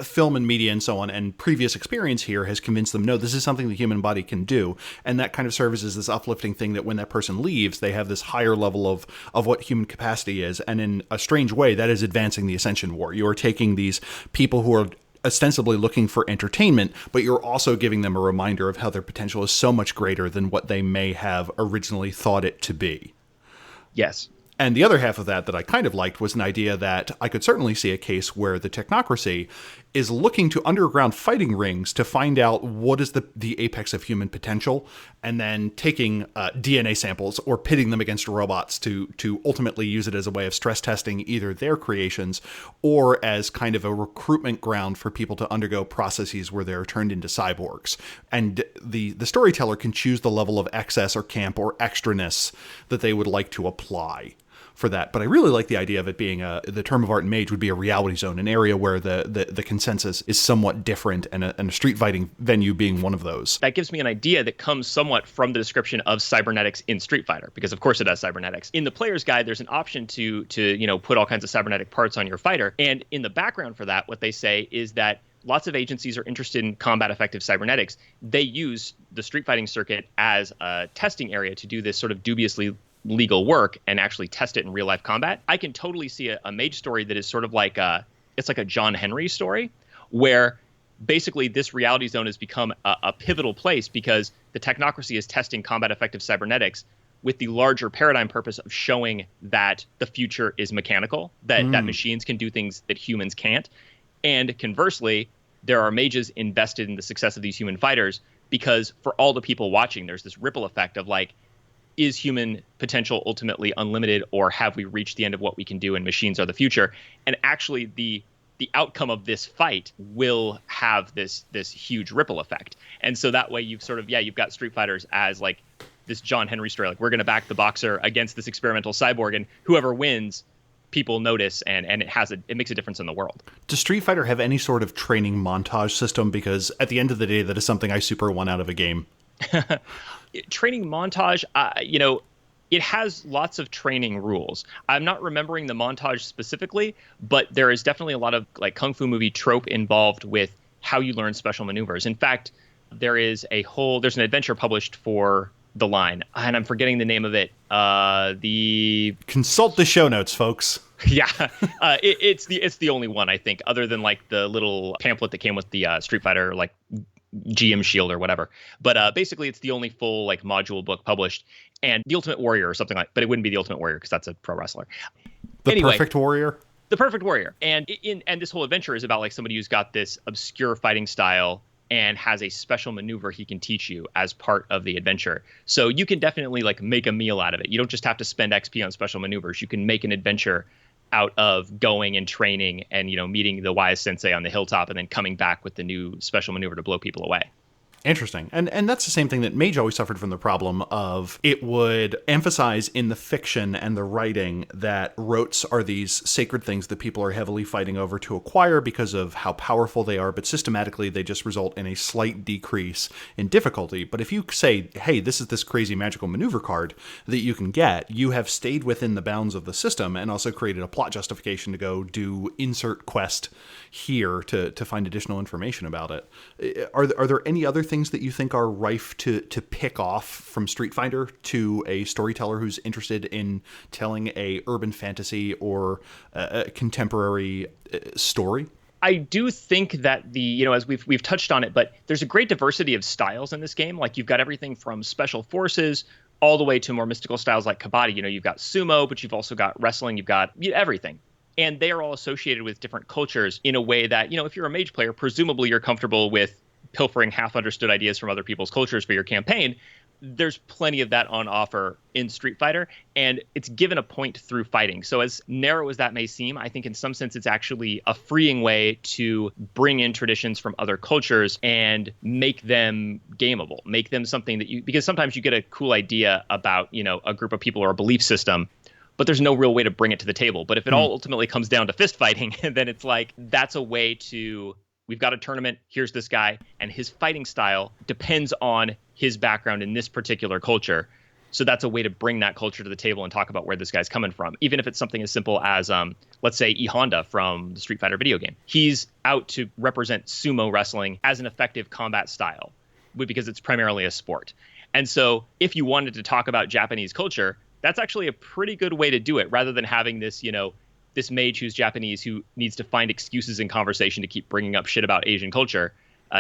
film and media and so on, and previous experience here has convinced them, no, this is something the human body can do, and that kind of serves as this uplifting thing that when that person leaves, they have this higher level of what human capacity is, and in a strange way, that is advancing the Ascension War. You are taking these people who are ostensibly looking for entertainment, but you're also giving them a reminder of how their potential is so much greater than what they may have originally thought it to be. Yes. And the other half of that I kind of liked was an idea that I could certainly see a case where the technocracy is looking to underground fighting rings to find out what is the apex of human potential, and then taking DNA samples or pitting them against robots to ultimately use it as a way of stress testing either their creations or as kind of a recruitment ground for people to undergo processes where they're turned into cyborgs. And the storyteller can choose the level of excess or camp or extraness that they would like to apply for that. But I really like the idea of it being the term of art and mage would be a reality zone, an area where the consensus is somewhat different, and a street fighting venue being one of those. That gives me an idea that comes somewhat from the description of cybernetics in Street Fighter, because of course it has cybernetics. In the player's guide, there's an option to put all kinds of cybernetic parts on your fighter. And in the background for that, what they say is that lots of agencies are interested in combat effective cybernetics. They use the street fighting circuit as a testing area to do this sort of dubiously legal work and actually test it in real life combat. I can totally see a mage story that is sort of like it's like a John Henry story, where basically this reality zone has become a pivotal place because the technocracy is testing combat effective cybernetics with the larger paradigm purpose of showing that the future is mechanical, that machines can do things that humans can't. And conversely, there are mages invested in the success of these human fighters because for all the people watching, there's this ripple effect of like, is human potential ultimately unlimited, or have we reached the end of what we can do and machines are the future? And actually the outcome of this fight will have this huge ripple effect. And so that way you've sort of, you've got Street Fighters as like this John Henry story, like we're going to back the boxer against this experimental cyborg, and whoever wins, people notice, and it makes a difference in the world. Does Street Fighter have any sort of training montage system? Because at the end of the day, that is something I super want out of a game. Training montage, it has lots of training rules. I'm not remembering the montage specifically, but there is definitely a lot of like kung fu movie trope involved with how you learn special maneuvers. In fact, there's an adventure published for the line, and I'm forgetting the name of it. Consult the show notes, folks. Yeah, it's the only one, I think, other than like the little pamphlet that came with the Street Fighter like GM Shield or whatever. But basically, it's the only full like module book published. And the Ultimate Warrior or something but it wouldn't be the Ultimate Warrior because that's a pro wrestler. Perfect Warrior. The Perfect Warrior. And this whole adventure is about like somebody who's got this obscure fighting style and has a special maneuver he can teach you as part of the adventure. So you can definitely like make a meal out of it. You don't just have to spend XP on special maneuvers. You can make an adventure out of going and training and, meeting the wise sensei on the hilltop and then coming back with the new special maneuver to blow people away. Interesting. And that's the same thing that Mage always suffered from, the problem of it would emphasize in the fiction and the writing that rotes are these sacred things that people are heavily fighting over to acquire because of how powerful they are, but systematically they just result in a slight decrease in difficulty. But if you say, hey, this is this crazy magical maneuver card that you can get, you have stayed within the bounds of the system and also created a plot justification to go do insert quest here to find additional information about it. Are there any other things that you think are rife to pick off from Street Fighter to a storyteller who's interested in telling a urban fantasy or a contemporary story? I do think that as we've touched on it, but there's a great diversity of styles in this game. Like you've got everything from special forces all the way to more mystical styles like kabaddi. You've got sumo, but you've also got wrestling. You've got everything. And they are all associated with different cultures in a way that, if you're a mage player, presumably you're comfortable with pilfering half-understood ideas from other people's cultures for your campaign. There's plenty of that on offer in Street Fighter, and it's given a point through fighting. So as narrow as that may seem, I think in some sense it's actually a freeing way to bring in traditions from other cultures and make them gameable, make them something that because sometimes you get a cool idea about, a group of people or a belief system, but there's no real way to bring it to the table. But if it all ultimately comes down to fist fighting, then it's like that's a way to we've got a tournament, here's this guy, and his fighting style depends on his background in this particular culture. So that's a way to bring that culture to the table and talk about where this guy's coming from. Even if it's something as simple as, let's say, E Honda from the Street Fighter video game. He's out to represent sumo wrestling as an effective combat style because it's primarily a sport. And so if you wanted to talk about Japanese culture, that's actually a pretty good way to do it, rather than having this, this mage who's Japanese who needs to find excuses in conversation to keep bringing up shit about Asian culture,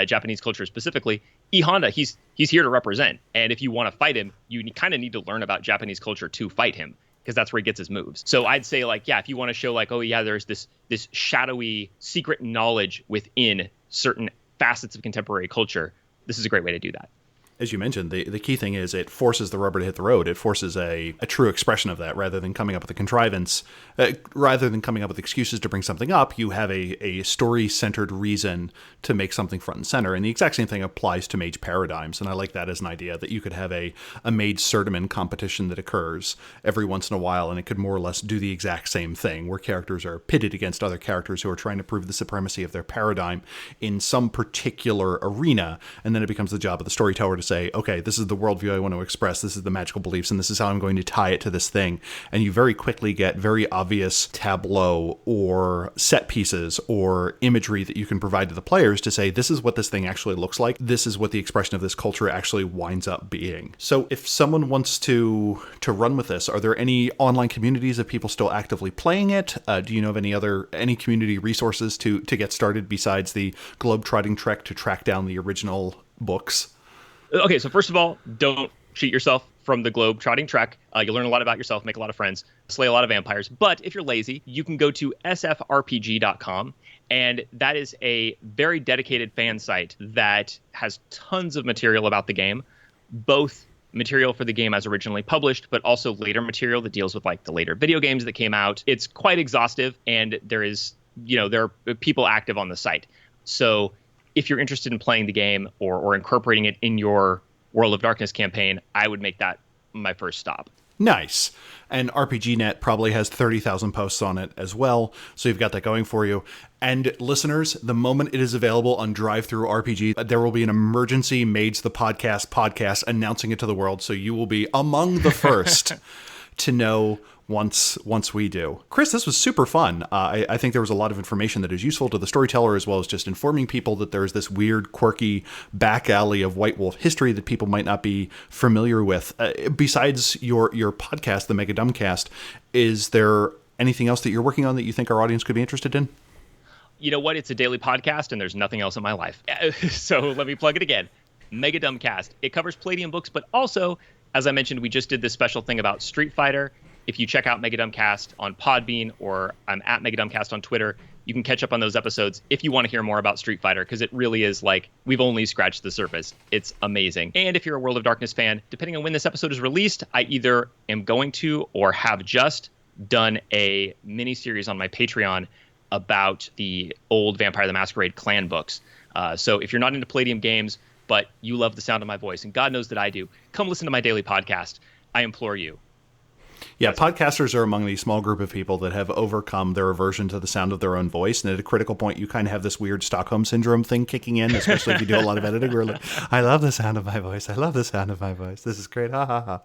Japanese culture specifically. E Honda, he's here to represent. And if you want to fight him, you kind of need to learn about Japanese culture to fight him, because that's where he gets his moves. So I'd say, like, yeah, if you want to show like, oh yeah, there's this shadowy secret knowledge within certain facets of contemporary culture, this is a great way to do that. As you mentioned, the key thing is it forces the rubber to hit the road. It forces a true expression of that, rather than coming up with a contrivance, rather than coming up with excuses to bring something up. You have a story-centered reason to make something front and center. And the exact same thing applies to mage paradigms. And I like that as an idea, that you could have a mage certamen competition that occurs every once in a while, and it could more or less do the exact same thing, where characters are pitted against other characters who are trying to prove the supremacy of their paradigm in some particular arena. And then it becomes the job of the storyteller to say, okay, this is the worldview I want to express, this is the magical beliefs, and this is how I'm going to tie it to this thing. And you very quickly get very obvious tableau or set pieces or imagery that you can provide to the players to say, this is what this thing actually looks like, this is what the expression of this culture actually winds up being. So if someone wants to run with this, are there any online communities of people still actively playing it? Do you know of any community resources to get started besides the globe-trotting trek to track down the original books? Okay, so first of all, don't cheat yourself from the globe-trotting trek. You'll learn a lot about yourself, make a lot of friends, slay a lot of vampires. But if you're lazy, you can go to sfrpg.com, and that is a very dedicated fan site that has tons of material about the game, both material for the game as originally published, but also later material that deals with like the later video games that came out. It's quite exhaustive, and there are people active on the site. So if you're interested in playing the game or incorporating it in your World of Darkness campaign, I would make that my first stop. Nice. And RPGNet probably has 30,000 posts on it as well, so you've got that going for you. And listeners, the moment it is available on DriveThruRPG, there will be an emergency Mage the podcast announcing it to the world, so you will be among the first to know once we do. Kris, this was super fun. I think there was a lot of information that is useful to the storyteller, as well as just informing people that there's this weird, quirky back alley of White Wolf history that people might not be familiar with. Besides your podcast, the MegaDumbCast, is there anything else that you're working on that you think our audience could be interested in? You know what? It's a daily podcast, and there's nothing else in my life. So let me plug it again. MegaDumbCast. It covers Palladium books, but also, as I mentioned, we just did this special thing about Street Fighter. If you check out MegaDumbCast on Podbean, or I'm at MegaDumbCast on Twitter, you can catch up on those episodes if you want to hear more about Street Fighter, because it really is like we've only scratched the surface. It's amazing. And if you're a World of Darkness fan, depending on when this episode is released, I either am going to or have just done a mini-series on my Patreon about the old Vampire the Masquerade clan books. So if you're not into Palladium games, but you love the sound of my voice, and God knows that I do, come listen to my daily podcast. I implore you. Yeah, podcasters are among the small group of people that have overcome their aversion to the sound of their own voice. And at a critical point, you kind of have this weird Stockholm Syndrome thing kicking in, especially if you do a lot of editing. We're like, I love the sound of my voice. I love the sound of my voice. This is great. Ha, ha,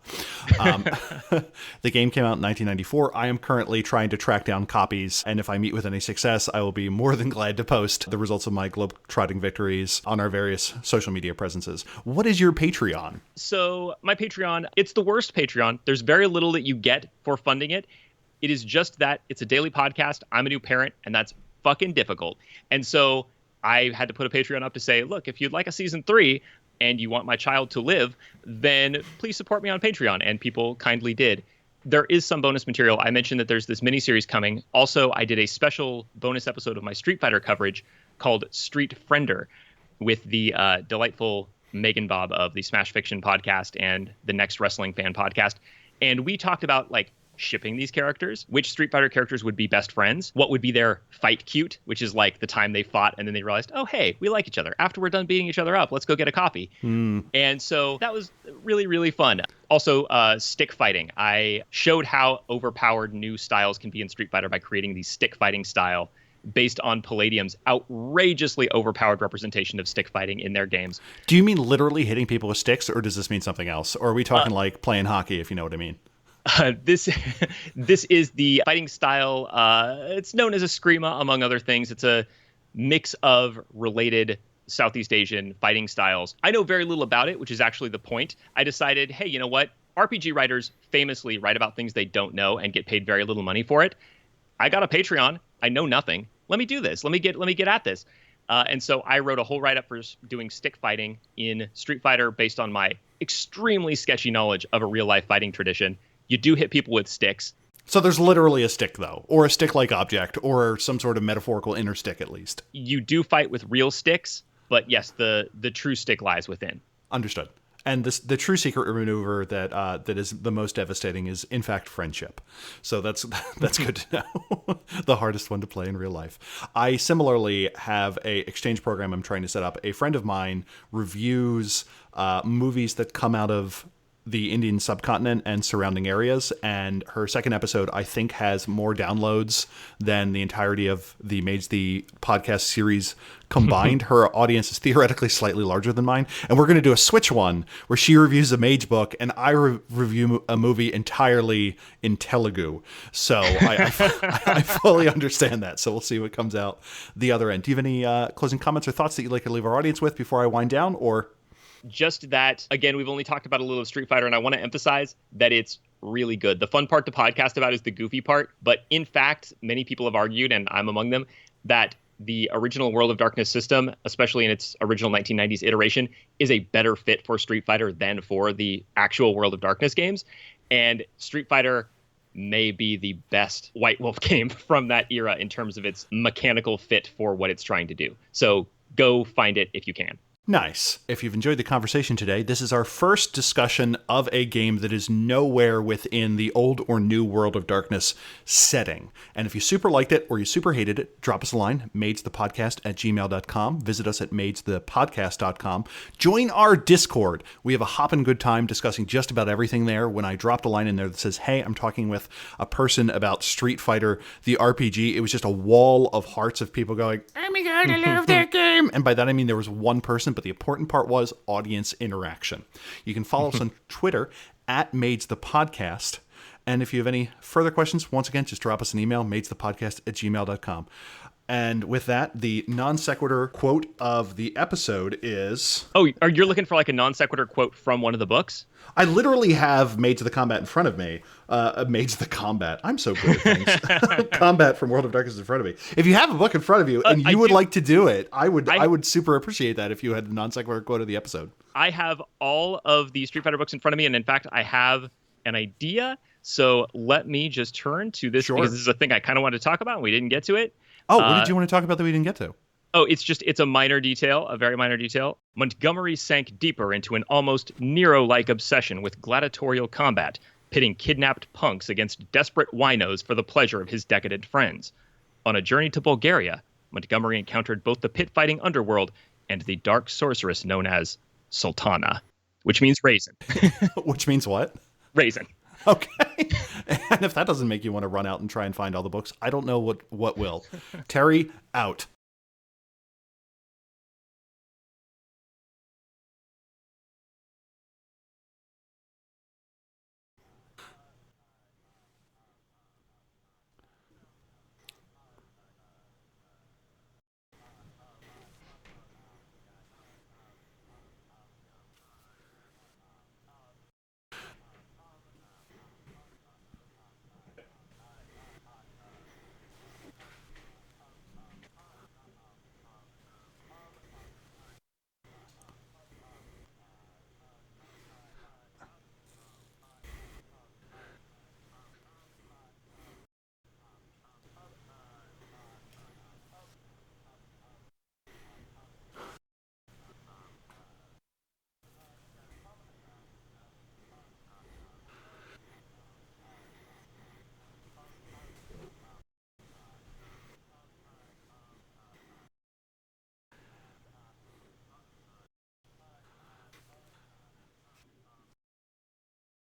ha. The game came out in 1994. I am currently trying to track down copies. And if I meet with any success, I will be more than glad to post the results of my globe-trotting victories on our various social media presences. What is your Patreon? So my Patreon, it's the worst Patreon. There's very little that you get for funding it. It is just that it's a daily podcast. I'm a new parent, and that's fucking difficult. And so I had to put a Patreon up to say, look, if you'd like a season 3 and you want my child to live, then please support me on Patreon. And people kindly did. There is some bonus material. I mentioned that there's this mini-series coming. Also, I did a special bonus episode of my Street Fighter coverage called Street Friender with the delightful Megan Bob of the Smash Fiction podcast and the Next Wrestling Fan podcast. And we talked about like shipping these characters, which Street Fighter characters would be best friends, what would be their fight cute, which is like the time they fought and then they realized, oh, hey, we like each other. After we're done beating each other up, let's go get a coffee. And so that was really, really fun. Also, stick fighting. I showed how overpowered new styles can be in Street Fighter by creating the stick fighting style based on Palladium's outrageously overpowered representation of stick fighting in their games. Do you mean literally hitting people with sticks, or does this mean something else? Or are we talking like playing hockey, if you know what I mean? This is the fighting style. It's known as a Screama, among other things. It's a mix of related Southeast Asian fighting styles. I know very little about it, which is actually the point. I decided, hey, you know what? RPG writers famously write about things they don't know and get paid very little money for it. I got a Patreon. I know nothing. Let me do this. Let me get at this. And so I wrote a whole write-up for doing stick fighting in Street Fighter based on my extremely sketchy knowledge of a real-life fighting tradition. You do hit people with sticks. So there's literally a stick, though, or a stick-like object, or some sort of metaphorical inner stick, at least. You do fight with real sticks, but yes, the true stick lies within. Understood. And the true secret maneuver that is the most devastating is, in fact, friendship. So that's good to know. The hardest one to play in real life. I similarly have a exchange program I'm trying to set up. A friend of mine reviews movies that come out of the Indian subcontinent and surrounding areas, and her second episode, I think, has more downloads than the entirety of the Mage the podcast series combined. Her audience is theoretically slightly larger than mine, and we're going to do a switch one where she reviews a Mage book and I review a movie entirely in Telugu. So I fully understand that. So we'll see what comes out the other end. Do you have any closing comments or thoughts that you'd like to leave our audience with before I wind down, or? Just that, again, we've only talked about a little of Street Fighter, and I want to emphasize that it's really good. The fun part to podcast about is the goofy part, but in fact, many people have argued, and I'm among them, that the original World of Darkness system, especially in its original 1990s iteration, is a better fit for Street Fighter than for the actual World of Darkness games. And Street Fighter may be the best White Wolf game from that era in terms of its mechanical fit for what it's trying to do. So go find it if you can. Nice. If you've enjoyed the conversation today, this is our first discussion of a game that is nowhere within the old or new World of Darkness setting. And if you super liked it or you super hated it, drop us a line, magethepodcast@gmail.com. Visit us at magethepodcast.com. Join our Discord. We have a hopping good time discussing just about everything there. When I dropped a line in there that says, hey, I'm talking with a person about Street Fighter, the RPG, it was just a wall of hearts of people going, oh my God, I love that game. And by that I mean there was one person, but the important part was audience interaction. You can follow us on Twitter at MageThePodcast. And if you have any further questions, once again, just drop us an email, magethepodcast@gmail.com. And with that, the non sequitur quote of the episode is... Oh, you're looking for like a non sequitur quote from one of the books? I literally have Mage the Combat in front of me. Mage the Combat. I'm so good at things. Combat from World of Darkness in front of me. If you have a book in front of you and you would like to do it, I would super appreciate that if you had the non sequitur quote of the episode. I have all of the Street Fighter books in front of me, and in fact, I have an idea. So let me just turn to this, because this is a thing I kind of wanted to talk about, and we didn't get to it. Oh, what did you want to talk about that we didn't get to? Oh, it's a minor detail, a very minor detail. Montgomery sank deeper into an almost Nero-like obsession with gladiatorial combat, pitting kidnapped punks against desperate winos for the pleasure of his decadent friends. On a journey to Bulgaria, Montgomery encountered both the pit-fighting underworld and the dark sorceress known as Sultana, which means raisin. Which means what? Raisin. Okay. And if that doesn't make you want to run out and try and find all the books, I don't know what will. Terry, out.